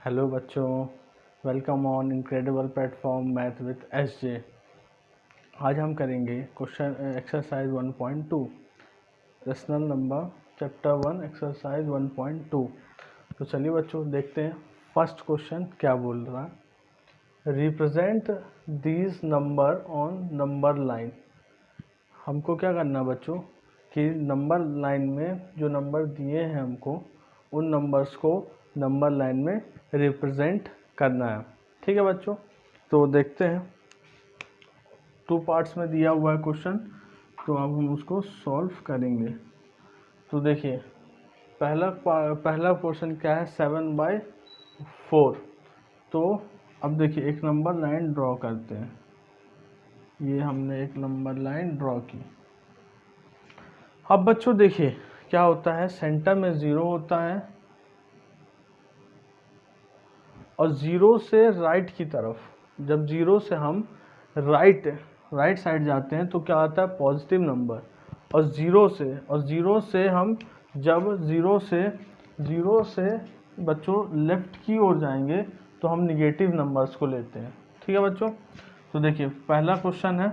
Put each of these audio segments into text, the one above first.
Hello बच्चों, welcome on incredible platform math with SJ. आज हम करेंगे question exercise 1.2 rational number chapter 1 exercise 1.2। तो चलिए बच्चों देखते हैं फर्स्ट क्वेश्चन क्या बोल रहा है। Represent these number on number line. हमको क्या करना है बच्चों कि नंबर लाइन में जो नंबर दिए हैं हमको उन नंबर्स को नंबर लाइन में रिप्रेजेंट करना है। ठीक है बच्चों, तो देखते हैं। टू पार्ट्स में दिया हुआ है क्वेश्चन, तो अब हम उसको सॉल्व करेंगे। तो देखिए पहला क्वेश्चन क्या है, 7/4। तो अब देखिए एक नंबर लाइन ड्रॉ करते हैं। ये हमने एक नंबर लाइन ड्रॉ की। अब बच्चों देखिए क्या होता है, सेंटर में 0 होता है और 0 से राइट की तरफ, जब 0 से हम राइट साइड जाते हैं तो क्या आता है, पॉजिटिव नंबर। और 0 से हम जब 0 से बच्चों लेफ्ट की ओर जाएंगे तो हम निगेटिव नंबर्स को लेते हैं। ठीक है बच्चों, तो देखिए पहला क्वेश्चन है,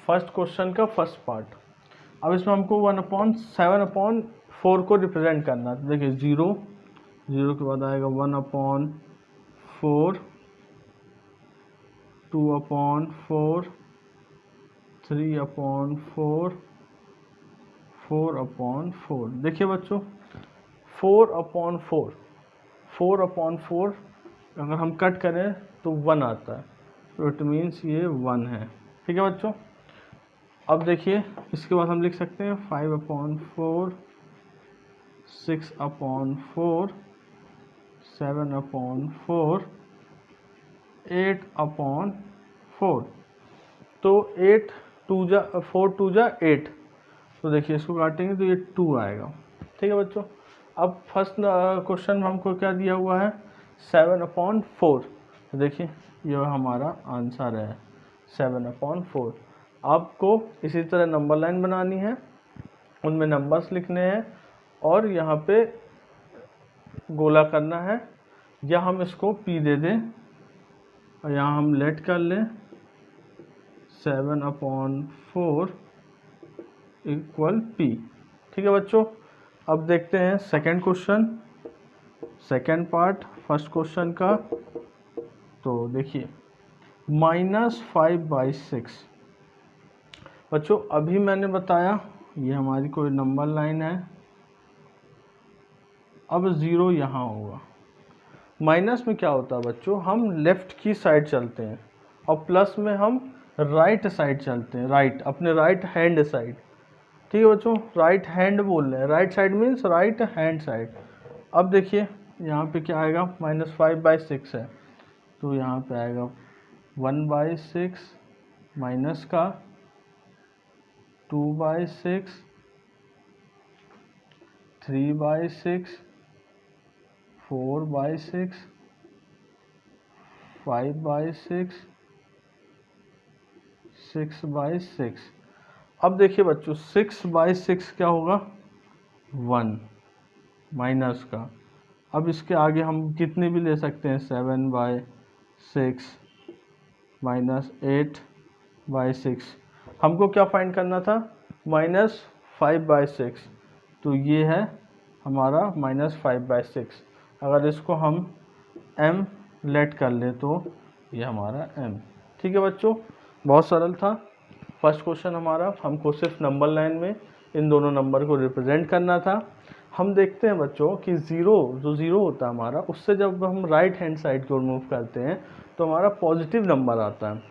फर्स्ट क्वेश्चन का फर्स्ट पार्ट। अब इसमें हमको 1/7/4 को रिप्रेजेंट करना है। तो देखिए 0 के बाद आएगा 1/4, 2/4, 3/4, 4/4। देखिए बच्चों 4/4 अगर हम कट करें तो 1 आता है, तो इट मीन्स ये 1 है। ठीक है बच्चों, अब देखिए इसके बाद हम लिख सकते हैं 5/4, 6/4, 7/4, 8/4। तो 4 2 जा 8, तो देखिए इसको काटेंगे तो ये 2 आएगा। ठीक है बच्चों, अब फर्स्ट क्वेश्चन में हमको क्या दिया हुआ है, 7/4। तो देखिए ये हमारा आंसर है 7/4। आपको इसी तरह नंबर लाइन बनानी है, उनमें नंबर्स लिखने हैं और यहाँ पे गोला करना है, या हम इसको P दे दें और यहाँ हम लेट कर लें 7/4 इक्वल P। ठीक है बच्चों, अब देखते हैं second question, second part first question का। तो देखिए -5/6। बच्चों अभी मैंने बताया ये हमारी कोई नंबर लाइन है। अब 0 यहाँ होगा। माइनस में क्या होता है बच्चों, हम लेफ्ट की साइड चलते हैं और प्लस में हम राइट साइड चलते हैं, अपने राइट हैंड साइड। ठीक है बच्चों, राइट हैंड बोल रहे हैं, right side means right hand side. अब देखिए यहाँ पे क्या आएगा, -5/6 है, तो यहाँ पे आएगा 1/6 माइनस का 2/6, 3/6, 4/6, 5/6, 6/6। अब देखिए बच्चों 6/6 क्या होगा, 1 माइनस का। अब इसके आगे हम कितने भी ले सकते हैं, 7/6 माइनस 8/6। हमको क्या फाइंड करना था, -5/6, तो ये है हमारा -5/6। अगर इसको हम m लेट कर ले तो ये हमारा m। ठीक है बच्चों, बहुत सरल था फर्स्ट क्वेश्चन हमारा। हमको सिर्फ नंबर लाइन में इन दोनों नंबर को रिप्रेजेंट करना था। हम देखते हैं बच्चों कि जो ज़ीरो होता है हमारा, उससे जब हम राइट हैंड साइड की ओर मूव करते हैं तो हमारा पॉजिटिव नंबर आता है,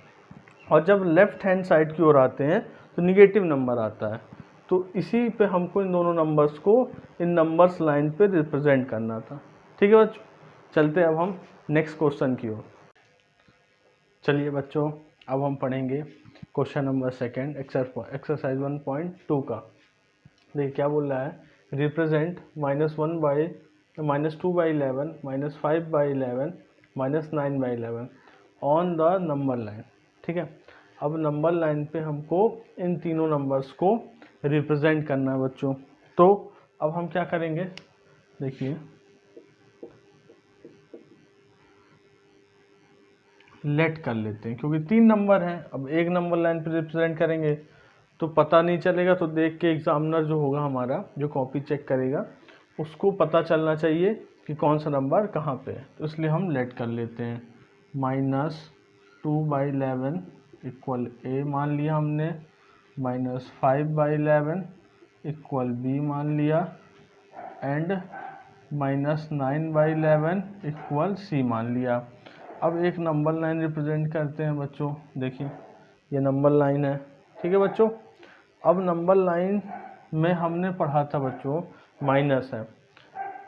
और जब लेफ्ट हैंड साइड की ओर आते हैं तो निगेटिव नंबर आता है। तो इसी पे हमको इन दोनों नंबर्स को इन नंबर्स लाइन पे रिप्रेजेंट करना था। ठीक है बच्चों, चलते हैं अब हम नेक्स्ट क्वेश्चन की ओर। चलिए बच्चों अब हम पढ़ेंगे क्वेश्चन नंबर सेकंड एक्सरसाइज 1.2 का। देखिए क्या बोल रहा है, represent -2/11, -5/11, -9/11 on the number line. ठीक है, अब नंबर लाइन पे हमको इन तीनों नंबर्स को रिप्रेजेंट करना है बच्चों। तो अब हम क्या करेंगे, देखिए लेट कर लेते हैं, क्योंकि 3 नंबर हैं। अब एक नंबर लाइन पे रिप्रेजेंट करेंगे तो पता नहीं चलेगा, तो देख के एग्जामिनर जो होगा हमारा, जो कॉपी चेक करेगा, उसको पता चलना चाहिए कि कौन सा नंबर कहाँ पे है। तो इसलिए हम लेट कर लेते हैं। -2/11 इक्वल ए मान लिया हमने, -5/11 इक्वल बी मान लिया, एंड -9/11 इक्वल सी मान लिया। अब एक नंबर लाइन रिप्रेजेंट करते हैं बच्चों। देखिए ये नंबर लाइन है, ठीक है बच्चों। अब नंबर लाइन में हमने पढ़ा था बच्चों माइनस है,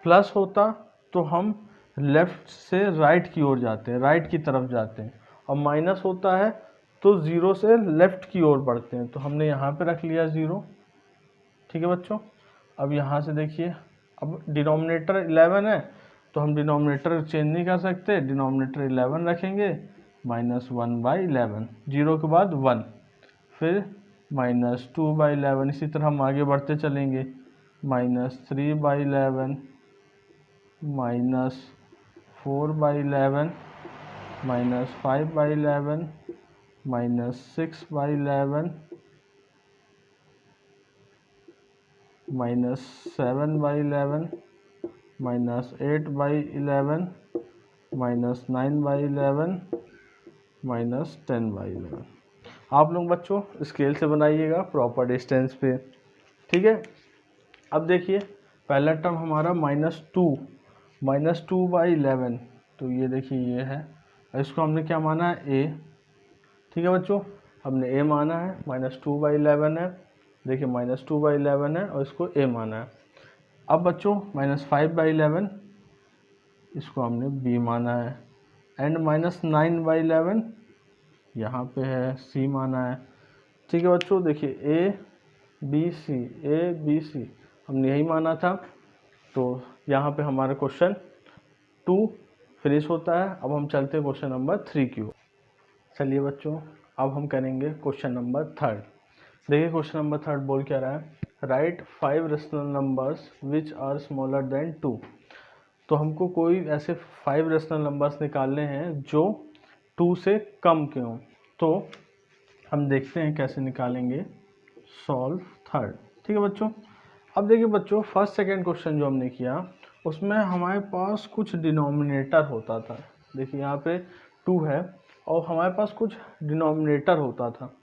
प्लस होता तो हम लेफ्ट से राइट की ओर जाते हैं, राइट की तरफ जाते हैं, और माइनस होता है तो ज़ीरो से लेफ्ट की ओर बढ़ते हैं। तो हमने यहाँ पे रख लिया 0, ठीक है बच्चों। अब यहाँ से देखिए, अब डिनोमिनेटर 11 है तो हम डिनोमिनेटर चेंज नहीं कर सकते, डिनोमिनेटर 11 रखेंगे, -1/11, 0 के बाद 1, फिर -2/11, इसी तरह हम आगे बढ़ते चलेंगे, -3/11, -4/11, -5/11, -6/11, -7/11, -8/11, -9/11, -10/11। आप लोग बच्चों स्केल से बनाइएगा प्रॉपर डिस्टेंस पे, ठीक है। अब देखिए पहला टर्म हमारा -2/11, तो ये देखिए ये है, इसको हमने क्या माना है, ए, ठीक है बच्चों। हमने ए माना है, -2/11 है, देखिए -2/11 है और इसको ए माना है। अब बच्चों -5/11, इसको हमने बी माना है, एंड -9/11 यहाँ पे है, सी माना है, ठीक है बच्चों। देखिए ए बी सी हमने यही माना था। तो यहाँ पे हमारा क्वेश्चन 2 फिनिश होता है। अब हम चलते हैं क्वेश्चन नंबर 3 की ओर। चलिए बच्चों अब हम करेंगे क्वेश्चन नंबर 3। देखिए क्वेश्चन नंबर 3 बोल क्या रहा है, right 5 rational numbers which are smaller than 2। तो हमको कोई ऐसे 5 रेशनल नंबर्स निकालने हैं जो 2 से कम के हों। तो हम देखते हैं कैसे निकालेंगे, सॉल्व 3, ठीक है बच्चों। अब देखिए बच्चों फर्स्ट सेकंड क्वेश्चन जो हमने किया उसमें हमारे पास कुछ डिनोमिनेटर होता था। देखिए यहाँ पे 2 है और हमारे पास कुछ डिनोमिनेटर होता था,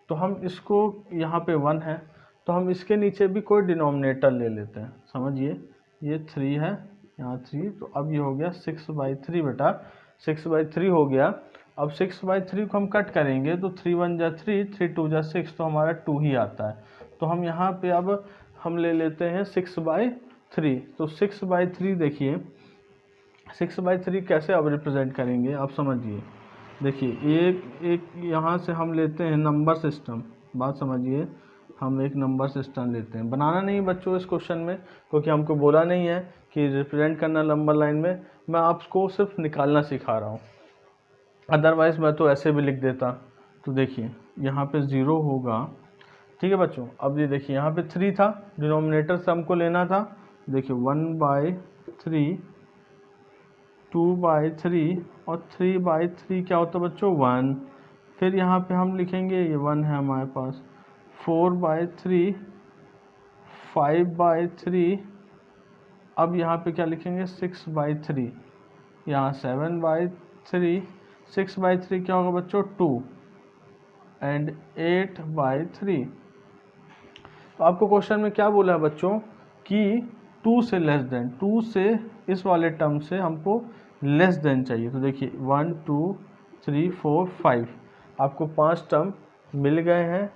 तो हम इसको, यहाँ पे 1 है तो हम इसके नीचे भी कोई डिनोमिनेटर ले लेते हैं। समझिए ये 3 है, यहाँ 3, तो अब ये हो गया 6/3 बेटा, 6/3 हो गया। अब 6/3 को हम कट करेंगे तो 3 1 जा 3, 3 2 जा 6, तो हमारा 2 ही आता है। तो हम यहाँ पे अब हम ले लेते हैं 6/3। तो 6/3 देखिए 6/3 कैसे अब रिप्रेजेंट करेंगे आप समझिए। देखिए एक यहाँ से हम लेते हैं नंबर सिस्टम, बात समझिए, हम एक नंबर सिस्टम लेते हैं। बनाना नहीं बच्चों इस क्वेश्चन में, क्योंकि हमको बोला नहीं है कि रिप्रेजेंट करना नंबर लाइन में, मैं आपको सिर्फ निकालना सिखा रहा हूँ, अदरवाइज़ मैं तो ऐसे भी लिख देता। तो देखिए यहाँ पे 0 होगा, ठीक है बच्चों। अब ये देखिए यहाँ पे 3 था, डिनोमिनेटर से हमको लेना था। देखिए 1/3, 2/3 और 3/3 क्या होता है बच्चों, 1। फिर यहाँ पे हम लिखेंगे, ये 1 है हमारे पास, 4/3, 5/3, अब यहाँ पे क्या लिखेंगे 6/3, यहाँ 7/3, 6/3 क्या होगा बच्चों 2, एंड 8/3। तो आपको क्वेश्चन में क्या बोला है बच्चों कि 2 से लेस देन, 2 से इस वाले टर्म से हमको लेस देन चाहिए। तो देखिए 1 2 3 4 5 आपको 5 टर्म मिल गए हैं,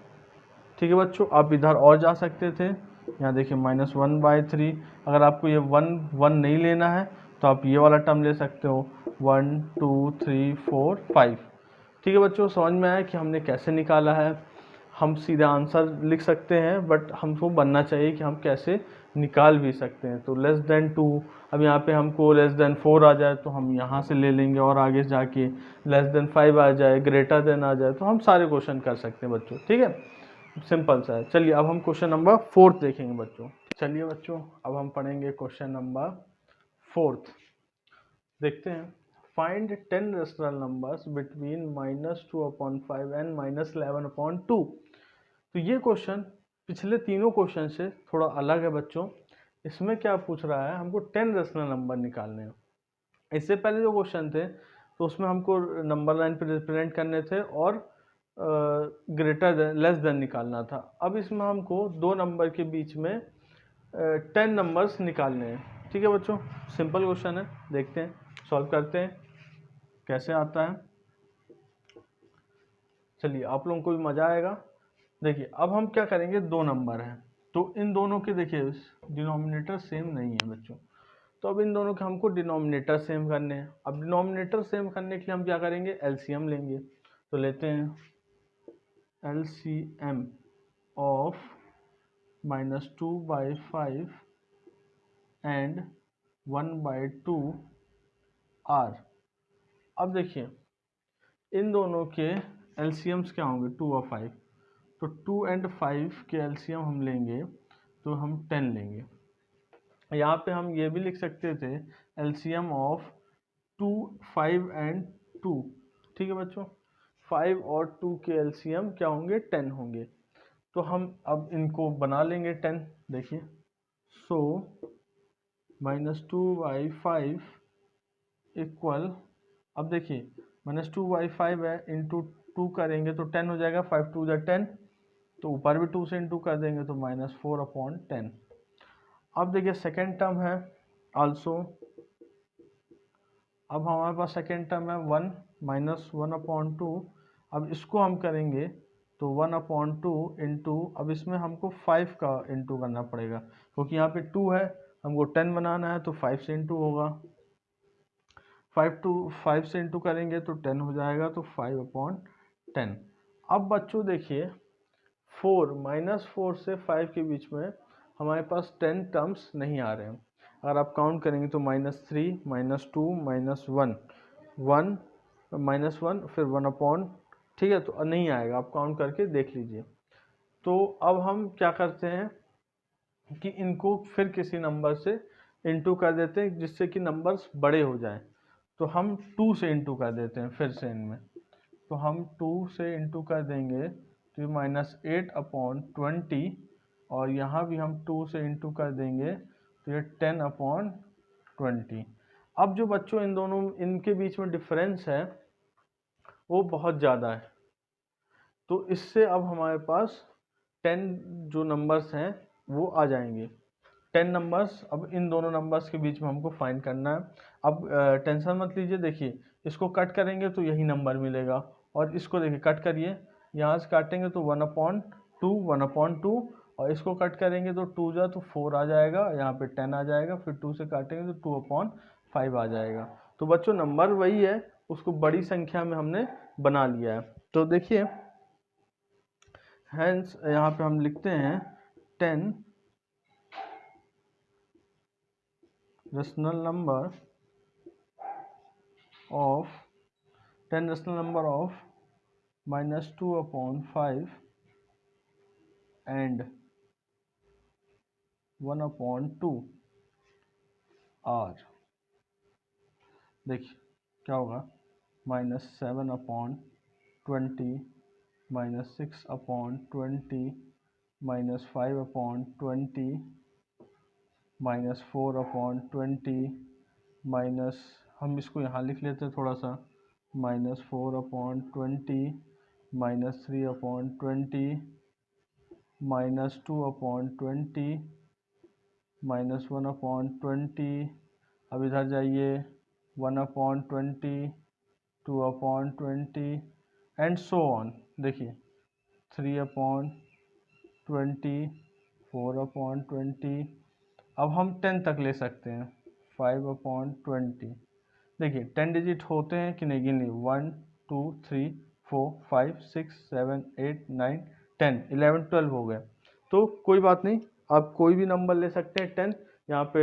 ठीक है बच्चों। आप इधर और जा सकते थे, यहाँ देखिए -1/3, अगर आपको ये 1 नहीं लेना है तो आप ये वाला टर्म ले सकते हो, 1 2 3 4 5, ठीक है बच्चों। समझ में आया कि हमने कैसे निकाला है। हम सीधा आंसर लिख सकते हैं, बट हमको बनना चाहिए कि हम कैसे निकाल भी सकते हैं। तो लेस देन 2, अब यहाँ पे हमको लेस देन 4 आ जाए तो हम यहाँ से ले लेंगे, और आगे जाके लेस देन 5 आ जाए, ग्रेटर देन आ जाए, तो हम सारे क्वेश्चन कर सकते हैं बच्चों, ठीक है, सिंपल सा है। चलिए अब हम क्वेश्चन नंबर 4 देखेंगे बच्चों। चलिए बच्चों अब हम पढ़ेंगे क्वेश्चन नंबर 4। देखते हैं find 10 rational numbers between -2/5 and -11/2। तो ये क्वेश्चन पिछले तीनों क्वेश्चन से थोड़ा अलग है बच्चों। इसमें क्या पूछ रहा है, हमको 10 रेशनल नंबर निकालने हैं। इससे पहले जो क्वेश्चन थे तो उसमें हमको नंबर लाइन पे रिप्रेजेंट करने थे और ग्रेटर देन लेस देन निकालना था। अब इसमें हमको दो नंबर के बीच में 10 नंबर्स निकालने हैं। ठीक है बच्चों, सिंपल क्वेश्चन है, देखते हैं सॉल्व करते हैं कैसे आता है। चलिए आप लोगों को भी मज़ा आएगा। देखिए अब हम क्या करेंगे, दो नंबर हैं तो इन दोनों के देखिए डिनोमिनेटर सेम नहीं है बच्चों, तो अब इन दोनों के हमको डिनोमिनेटर सेम करने हैं। अब डिनोमिनेटर सेम करने के लिए हम क्या करेंगे, एलसीएम लेंगे। तो लेते हैं एलसीएम ऑफ -2/5 एंड 1/2 आर। अब देखिए इन दोनों के एलसीएम्स क्या होंगे, 2 और 5। तो 2 एंड 5 के एलसीएम हम लेंगे तो हम 10 लेंगे। यहाँ पे हम ये भी लिख सकते थे एलसीएम ऑफ 2, 5 एंड 2। ठीक है बच्चों, 5 और 2 के एलसीएम क्या होंगे, 10 होंगे। तो हम अब इनको बना लेंगे 10। देखिए सो -2/5 इक्वल, अब देखिए -2/5 है, इंटू 2 करेंगे तो 10 हो जाएगा, 5 2 10, तो ऊपर भी 2 से इंटू कर देंगे तो -4/10। अब देखिए सेकेंड टर्म है आल्सो, अब हमारे पास सेकेंड टर्म है 1 -1/2। अब इसको हम करेंगे तो 1/2 इंटू, अब इसमें हमको 5 का इंटू करना पड़ेगा क्योंकि यहाँ पे 2 है, हमको 10 बनाना है तो 5 से इंटू होगा। 5 से इंटू करेंगे तो 10 हो जाएगा, तो 5/10। अब बच्चों देखिए 4 से 5 के बीच में हमारे पास 10 टर्म्स नहीं आ रहे हैं। अगर आप काउंट करेंगे तो -3 -2 -1 1 -1 फिर 1/, ठीक है, तो नहीं आएगा, आप काउंट करके देख लीजिए। तो अब हम क्या करते हैं कि इनको फिर किसी नंबर से इंटू कर देते हैं जिससे कि नंबर्स बड़े हो जाएं। तो हम 2 से इंटू कर देते हैं फिर से इनमें, तो हम 2 से इंटू कर देंगे तो ये -8/20, और यहाँ भी हम 2 से इंटू कर देंगे तो ये 10/20। अब जो बच्चों इन दोनों इनके बीच में डिफरेंस है वो बहुत ज़्यादा है, तो इससे अब हमारे पास 10 जो नंबर्स हैं वो आ जाएंगे। 10 नंबर्स अब इन दोनों नंबर्स के बीच में हमको फाइंड करना है। अब टेंशन मत लीजिए, देखिए इसको कट करेंगे तो यही नंबर मिलेगा, और इसको देखिए कट करिए, यहाँ से काटेंगे तो 1/2 और इसको कट करेंगे तो 2 जा तो 4 आ जाएगा, यहाँ पे 10 आ जाएगा, फिर 2 से काटेंगे तो 2/5 आ जाएगा। तो बच्चों नंबर वही है, उसको बड़ी संख्या में हमने बना लिया है। तो देखिए हेंस यहाँ पे हम लिखते हैं 10 rational number of -2/5 and 1/2 are. देखिए क्या होगा, -7/20 -6/20 -5/20 -4/20 माइनस, हम इसको यहाँ लिख लेते हैं थोड़ा सा, -4/20 -3/20 -2/20 -1/20। अब इधर जाइए 1/20 2/20 एंड सो ऑन। देखिए 3/20 4/20, अब हम 10 तक ले सकते हैं 5/20। देखिए 10 डिजिट होते हैं कि नहीं, गिन ली 1 2 3 4 5 6 7 8 9 10 11 12 हो गए। तो कोई बात नहीं, आप कोई भी नंबर ले सकते हैं 10, यहाँ पे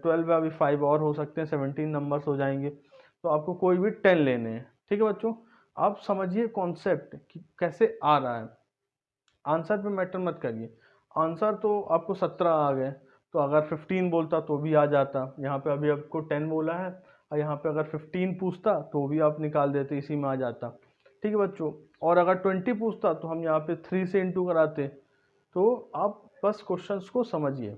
12 है, अभी 5 और हो सकते हैं, 17 नंबर्स हो जाएंगे, तो आपको कोई भी 10 लेने हैं। ठीक है बच्चों, आप समझिए कॉन्सेप्ट कि कैसे आ रहा है, आंसर पे मैटर मत करिए। आंसर तो आपको 17 आ गए, तो अगर 15 बोलता तो भी आ जाता। यहाँ पे अभी आपको 10 बोला है, और यहाँ पे अगर 15 पूछता तो भी आप निकाल देते, इसी में आ जाता। ठीक है बच्चों, और अगर 20 पूछता तो हम यहाँ पे 3 से इंटू कराते। तो आप बस क्वेश्चंस को समझिए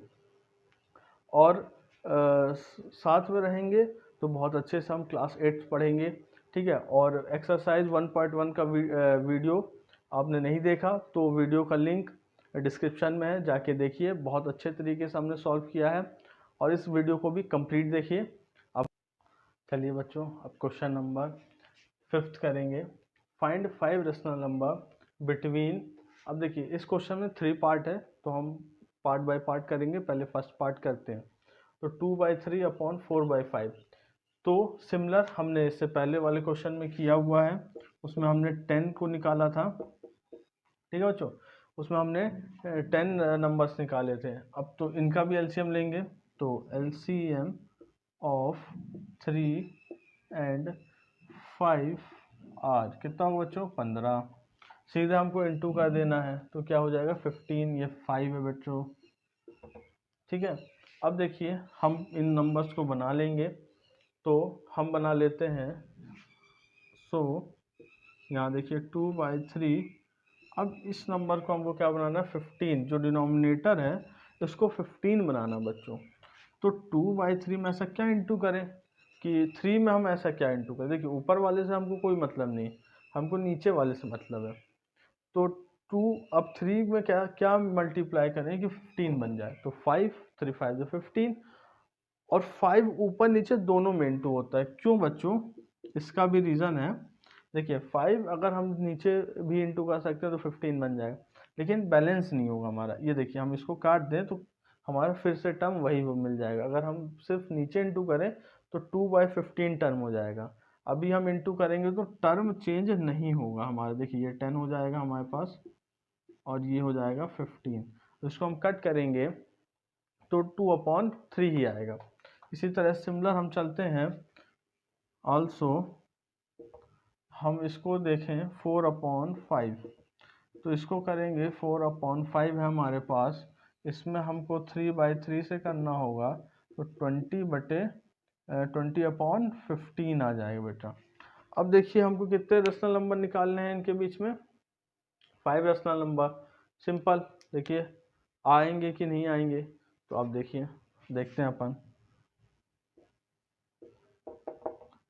और साथ में रहेंगे तो बहुत अच्छे से हम क्लास 8 पढ़ेंगे। ठीक है, और एक्सरसाइज 1.1 का वीडियो आपने नहीं देखा तो वीडियो का लिंक डिस्क्रिप्शन में है, जाके देखिए। बहुत अच्छे तरीके से हमने सॉल्व किया है, और इस वीडियो को भी कंप्लीट देखिए। अब चलिए बच्चों, अब क्वेश्चन नंबर 5th करेंगे। Find 5 rational number between. अब देखिए इस क्वेश्चन में 3 पार्ट है, तो हम पार्ट बाय पार्ट करेंगे। पहले फर्स्ट पार्ट करते हैं। तो 2/3 अपॉन 4/5। तो सिमिलर हमने इससे पहले वाले क्वेश्चन में किया हुआ है, उसमें हमने 10 को निकाला था। ठीक है बच्चों, उसमें हमने 10 नंबर्स निकाले थे। अब तो इनका भी एलसीएम लेंगे। तो एलसीएम ऑफ 3 एंड 5 आर कितना हो बच्चों? 15। सीधे हमको इनटू कर देना है, तो क्या हो जाएगा? 15। ये 5 है बच्चों। ठीक है, अब देखिए हम इन नंबर्स को बना लेंगे। तो हम बना लेते हैं। सो यहाँ देखिए 2/3। अब इस नंबर को हमको क्या बनाना है? 15। जो डिनोमिनेटर है इसको 15 बनाना बच्चों। तो 2/3 में ऐसा क्या इंटू करें कि 3 में हम ऐसा क्या इंटू करें? देखिए ऊपर वाले से हमको कोई मतलब नहीं, हमको नीचे वाले से मतलब है। तो 2, अब 3 में क्या क्या मल्टीप्लाई करें कि 15 बन जाए? तो 5, 3 5 जो 15, और 5 ऊपर नीचे दोनों में इंटू होता है। क्यों बच्चों? इसका भी रीज़न है। देखिए 5 अगर हम नीचे भी इंटू कर सकते हैं तो 15 बन जाएगा, लेकिन बैलेंस नहीं होगा हमारा। ये देखिए हम इसको काट दें तो हमारा फिर से टर्म वही वो मिल जाएगा। अगर हम सिर्फ नीचे इंटू करें तो 2/15 टर्म हो जाएगा। अभी हम इंटू करेंगे तो टर्म चेंज नहीं होगा हमारा। देखिए ये 10 हो जाएगा हमारे पास, और ये हो जाएगा 15। तो इसको हम कट करेंगे तो 2/3 ही आएगा। इसी तरह सिमिलर हम चलते हैं। ऑल्सो हम इसको देखें 4/5। तो इसको करेंगे 4/5 है हमारे पास। इसमें हमको 3/3 से करना होगा, तो 20/15 आ जाएगा बेटा। अब देखिए हमको कितने रेशनल नंबर निकालने हैं इनके बीच में? 5 रेशनल नंबर। सिंपल, देखिए आएंगे कि नहीं आएंगे। तो अब देखिए, देखते हैं अपन।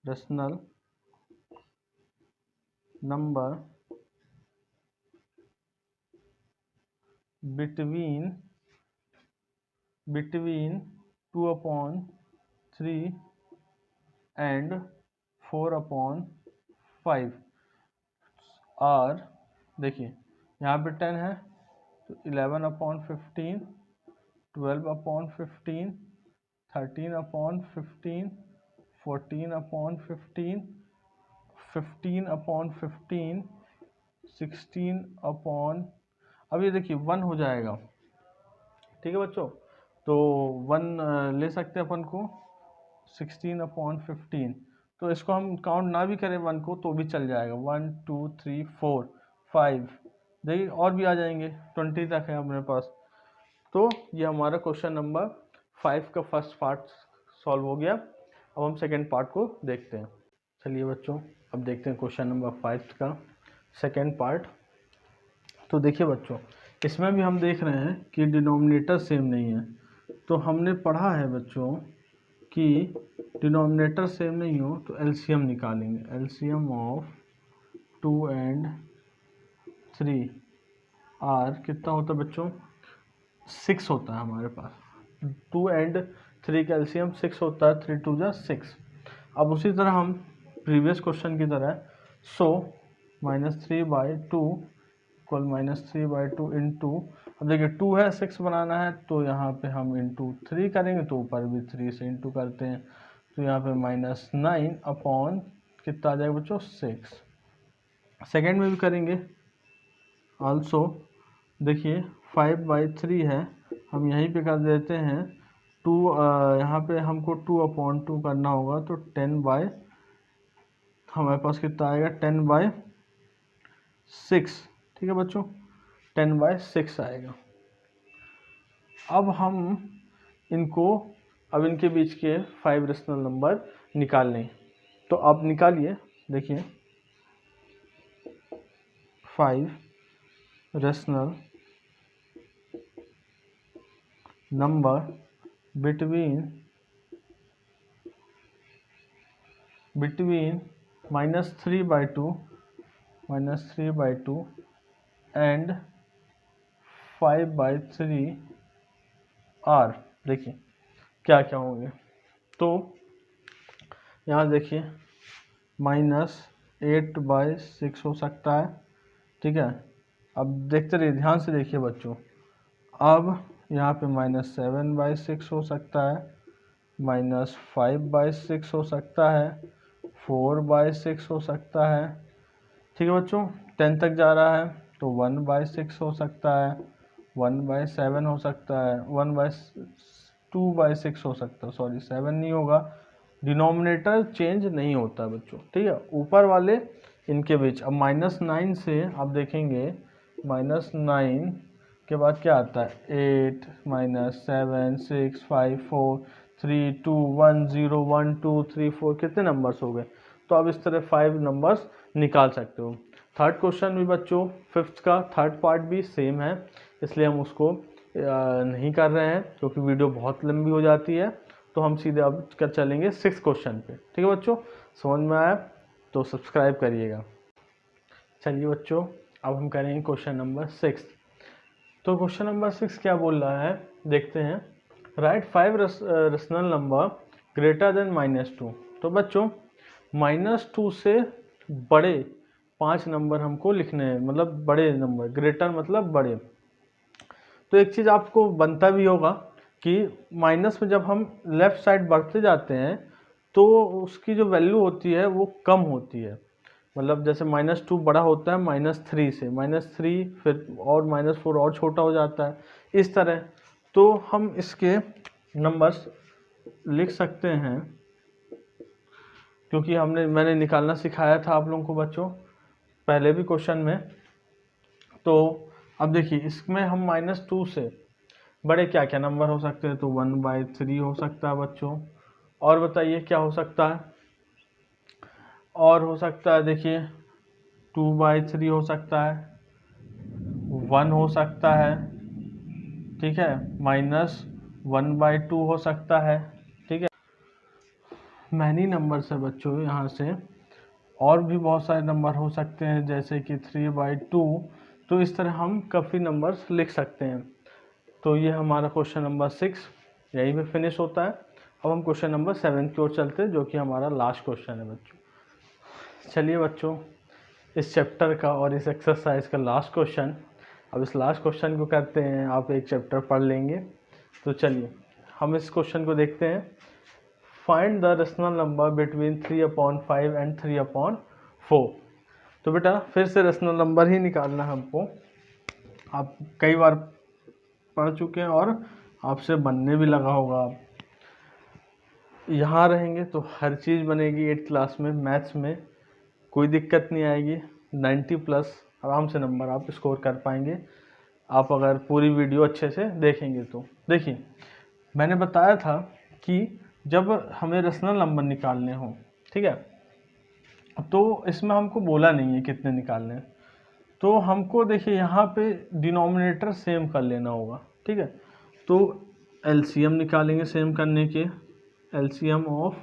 Rational number between 2/3 and 4/5 are. देखिए यहाँ पे 10 है, तो 11/15, 12/15, 13/15, 14/15, 15/15, 16 अब ये देखिए 1 हो जाएगा। ठीक है बच्चों, तो 1 ले सकते हैं अपन को। 16/15, तो इसको हम काउंट ना भी करें 1 को तो भी चल जाएगा। 1 2 3 4 5, देखिए और भी आ जाएंगे, 20 तक है अपने पास। तो ये हमारा क्वेश्चन नंबर 5 का फर्स्ट पार्ट सॉल्व हो गया। अब हम सेकेंड पार्ट को देखते हैं। चलिए बच्चों, अब देखते हैं क्वेश्चन नंबर 5 का सेकेंड पार्ट। तो देखिए बच्चों, इसमें भी हम देख रहे हैं कि डिनोमिनेटर सेम नहीं है। तो हमने पढ़ा है बच्चों कि डिनोमिनेटर सेम नहीं हो तो एलसीएम निकालेंगे। एलसीएम ऑफ 2 and 3 आर कितना होता है बच्चों? 6 होता है हमारे पास। 2 and 3 का एलसीएम 6 होता है। 3 2 जा 6। अब उसी तरह हम प्रीवियस क्वेश्चन की तरह -3/2 इक्वल -3/2 इंटू, अब देखिए 2 है, 6 बनाना है तो यहाँ पे हम इंटू 3 करेंगे, तो ऊपर भी 3 से इंटू करते हैं। तो यहाँ पे -9 अपॉन कितना आ जाएगा बच्चों? 6। सेकेंड में भी करेंगे। आल्सो देखिए 5/3 है, हम यहीं पे कर देते हैं 2। यहाँ पे हमको 2/2 करना होगा, तो 10 हमारे पास कितना आएगा? 10/6। ठीक है बच्चों, 10/6 आएगा। अब हम इनको अब इनके बीच के 5 रेशनल नंबर निकालने। तो आप निकालिए, देखिए 5 rational number between -3/2 and 5/3 are. देखिए क्या क्या होंगे। तो यहाँ देखिए -8/6 हो सकता है, ठीक है। अब देखते रहिए, ध्यान से देखिए बच्चों। अब यहाँ पे -7/6 हो सकता है, -5/6 हो सकता है, 4/6 हो सकता है, ठीक है बच्चों। 10 तक जा रहा है तो 1/6 हो सकता है, 1/7 हो सकता है, 2/6 हो सकता है, सॉरी 7 नहीं होगा, डिनोमिनेटर चेंज नहीं होता बच्चों, ठीक है। ऊपर वाले इनके बीच। अब -9 से आप देखेंगे, -9 के बाद क्या आता है, 8 -7 6 5 4 3 2 1 0 1 2 3 4, कितने नंबर्स हो गए। तो आप इस तरह 5 नंबर्स निकाल सकते हो। थर्ड क्वेश्चन भी बच्चों, फिफ्थ का थर्ड पार्ट भी सेम है, इसलिए हम उसको नहीं कर रहे हैं क्योंकि वीडियो बहुत लंबी हो जाती है। तो हम सीधे अब कर चलेंगे 6 क्वेश्चन पे, ठीक है बच्चों। समझ में आया तो सब्सक्राइब करिएगा। चलिए बच्चों, अब हम करेंगे क्वेश्चन नंबर 6। तो क्वेश्चन नंबर 6 क्या बोल रहा है, देखते हैं। Right 5 rational number greater than -2। तो बच्चों -2 से बड़े 5 नंबर हमको लिखने हैं, मतलब बड़े नंबर, ग्रेटर मतलब बड़े। तो एक चीज़ आपको बनता भी होगा कि माइनस में जब हम लेफ़्ट साइड बढ़ते जाते हैं तो उसकी जो वैल्यू होती है वो कम होती है। मतलब जैसे -2 बड़ा होता है -3 से, -3 फिर और -4 और छोटा हो जाता है, इस तरह। तो हम इसके नंबर्स लिख सकते हैं, क्योंकि मैंने निकालना सिखाया था आप लोगों को बच्चों पहले भी क्वेश्चन में। तो अब देखिए इसमें हम -2 से बड़े क्या क्या नंबर हो सकते हैं। तो 1/3 हो सकता है बच्चों। और बताइए क्या हो सकता है, और हो सकता है देखिए 2/3 हो सकता है, 1 हो सकता है, ठीक है, -1/2 हो सकता है, ठीक है। मैनी नंबर से बच्चों यहाँ से और भी बहुत सारे नंबर हो सकते हैं, जैसे कि 3/2। तो इस तरह हम काफ़ी नंबर्स लिख सकते हैं। तो ये हमारा क्वेश्चन नंबर 6 यहीं पे फिनिश होता है। अब हम क्वेश्चन नंबर 7 की ओर चलते हैं, जो कि हमारा लास्ट क्वेश्चन है बच्चों। चलिए बच्चों, इस चैप्टर का और इस एक्सरसाइज का लास्ट क्वेश्चन। अब इस लास्ट क्वेश्चन को करते हैं, आप एक चैप्टर पढ़ लेंगे। तो चलिए हम इस क्वेश्चन को देखते हैं। Find the rational number between 3/5 and 3/4। तो बेटा फिर से रेशनल नंबर ही निकालना है हमको। आप कई बार पढ़ चुके हैं और आपसे बनने भी लगा होगा। यहाँ रहेंगे तो हर चीज़ बनेगी 8th क्लास में, मैथ्स में कोई दिक्कत नहीं आएगी। 90+ आराम से नंबर आप स्कोर कर पाएंगे, आप अगर पूरी वीडियो अच्छे से देखेंगे तो। देखिए मैंने बताया था कि जब हमें रेशनल नंबर निकालने हों, ठीक है, तो इसमें हमको बोला नहीं है कितने निकालने हैं। तो हमको देखिए यहाँ पे डिनोमिनेटर सेम कर लेना होगा, ठीक है। तो एलसीएम निकालेंगे सेम करने के। एलसीएम ऑफ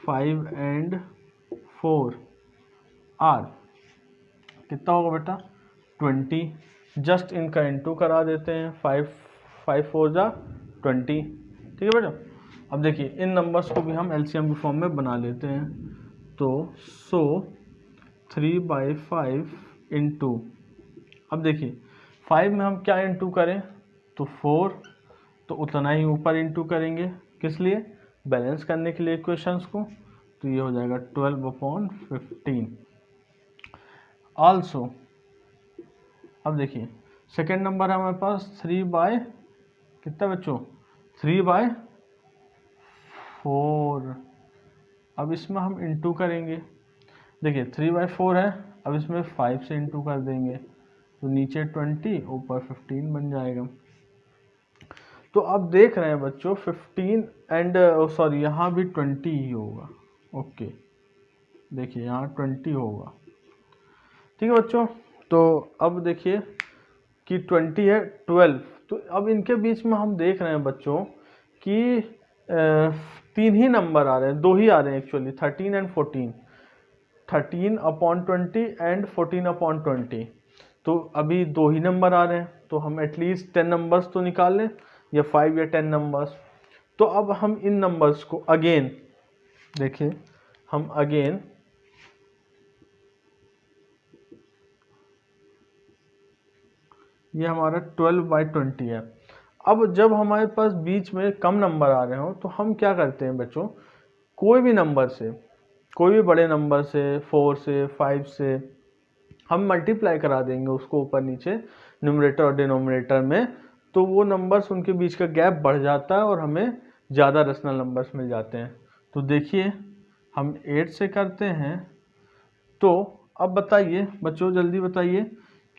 5 एंड 4 आर कितना होगा बेटा 20। जस्ट इनका इंटू करा देते हैं, 5 4 जा 20, ठीक है बेटा। अब देखिए इन नंबर्स को भी हम एलसीएम के फॉर्म में बना लेते हैं। तो 3/5 इंटू, अब देखिए 5 में हम क्या इंटू करें, तो 4, तो उतना ही ऊपर इंटू करेंगे, किस लिए, बैलेंस करने के लिए इक्वेशंस को। तो ये हो जाएगा 12/15 आल्सो। अब देखिए सेकेंड नंबर है हमारे पास 3/ कितना बच्चों 3/4। अब इसमें हम इंटू करेंगे, देखिए 3/4 है, अब इसमें 5 से इंटू कर देंगे, तो नीचे 20 ऊपर 15 बन जाएगा। तो अब देख रहे हैं बच्चों 15 एंड सॉरी यहाँ भी 20 ही होगा। ओके, देखिए यहाँ 20 होगा। ठीक है बच्चों, तो अब देखिए कि 20 है 12, तो अब इनके बीच में हम देख रहे हैं बच्चों कि 3 ही नंबर आ रहे हैं, 2 ही आ रहे हैं एक्चुअली, 13 एंड 14, 13/20 एंड 14/20। तो अभी 2 ही नंबर आ रहे हैं, तो हम एटलीस्ट 10 नंबर्स तो निकाल लें, या 5 या 10 नंबर्स। तो अब हम इन नंबर्स को अगेन देखिए, हम अगेन ये हमारा 12/20 है। अब जब हमारे पास बीच में कम नंबर आ रहे हो तो हम क्या करते हैं बच्चों, कोई भी नंबर से, कोई भी बड़े नंबर से, 4 से, 5 से हम मल्टीप्लाई करा देंगे उसको ऊपर नीचे न्यूमरेटर और डिनोमिनेटर में, तो वो नंबर्स उनके बीच का गैप बढ़ जाता है और हमें ज़्यादा रेशनल नंबर्स मिल जाते हैं। तो देखिए हम 8 से करते हैं, तो अब बताइए बच्चों, जल्दी बताइए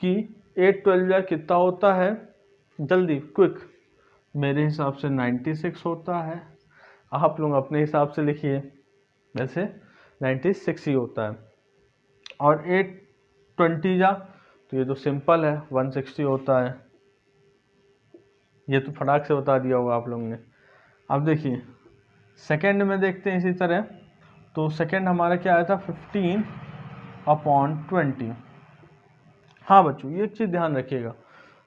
कि 8 12 कितना होता है, जल्दी क्विक। मेरे हिसाब से 96 होता है, आप लोग अपने हिसाब से लिखिए, वैसे 96 ही होता है। और 8 20 जा, तो ये तो सिंपल है, 160 होता है। ये तो फटाक से बता दिया होगा आप लोगों ने। अब देखिए सेकंड में देखते हैं इसी तरह, तो सेकंड हमारा क्या आया था, 15/20। हाँ बच्चों, ये एक चीज़ ध्यान रखिएगा,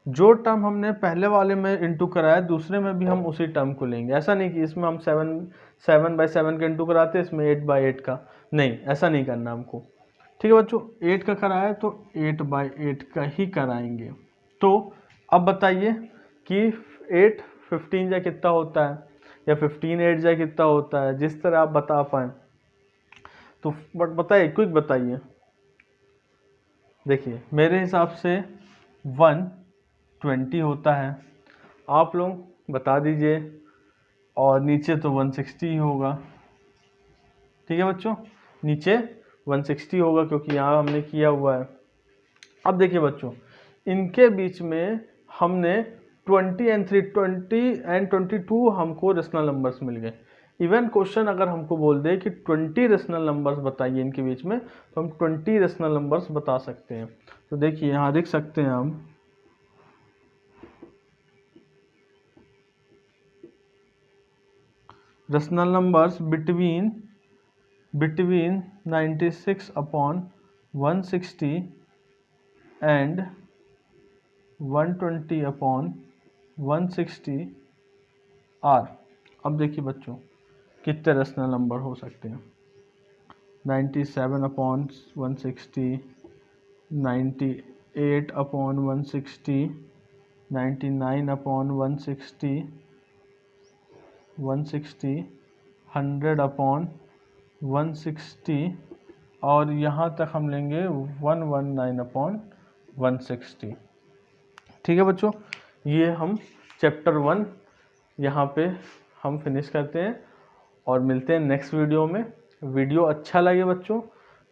जो टर्म हमने पहले वाले में इंटू कराया दूसरे में भी हम उसी टर्म को लेंगे। ऐसा नहीं कि इसमें हम 7/7 का इंटू कराते, इसमें 8/8 का, नहीं, ऐसा नहीं करना हमको। ठीक है बच्चों, 8 का कराया तो 8/8 का ही कराएंगे। तो अब बताइए कि 8 15 जा कितना होता है, या 15 8 जा कितना होता है, जिस तरह आप बता पाएँ तो बट बताइए, क्विक बताइए। देखिए मेरे हिसाब से 120 होता है, आप लोग बता दीजिए, और नीचे तो 160 ही होगा। ठीक है बच्चों, नीचे 160 होगा क्योंकि यहाँ हमने किया हुआ है। अब देखिए बच्चों, इनके बीच में हमने 20 एंड 320 एंड 22 हमको रेशनल नंबर्स मिल गए। इवन क्वेश्चन अगर हमको बोल दे कि 20 रेशनल नंबर्स बताइए इनके बीच में, तो हम 20 रेशनल नंबर्स बता सकते हैं। तो देखिए यहाँ देख सकते हैं हम, rational numbers between 96/160 and 120/160 are. अब देखिए बच्चों कितने रेशनल नंबर हो सकते हैं, 97/160, 98/160, 99/160, 160, 100/160, और यहाँ तक हम लेंगे 119/160। ठीक है बच्चों, ये हम चैप्टर 1 यहाँ पे हम फिनिश करते हैं और मिलते हैं नेक्स्ट वीडियो में। वीडियो अच्छा लगे बच्चों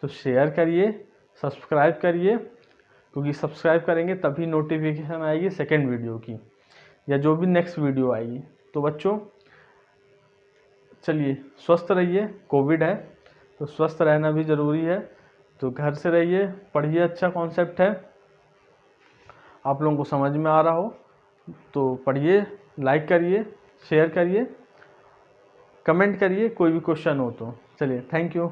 तो शेयर करिए, सब्सक्राइब करिए, क्योंकि सब्सक्राइब करेंगे तभी नोटिफिकेशन आएगी सेकेंड वीडियो की, या जो भी नेक्स्ट वीडियो आएगी। तो बच्चों चलिए, स्वस्थ रहिए, कोविड है तो स्वस्थ रहना भी ज़रूरी है, तो घर से रहिए, पढ़िए, अच्छा कॉन्सेप्ट है, आप लोगों को समझ में आ रहा हो तो पढ़िए, लाइक करिए, शेयर करिए, कमेंट करिए, कोई भी क्वेश्चन हो तो। चलिए, थैंक यू।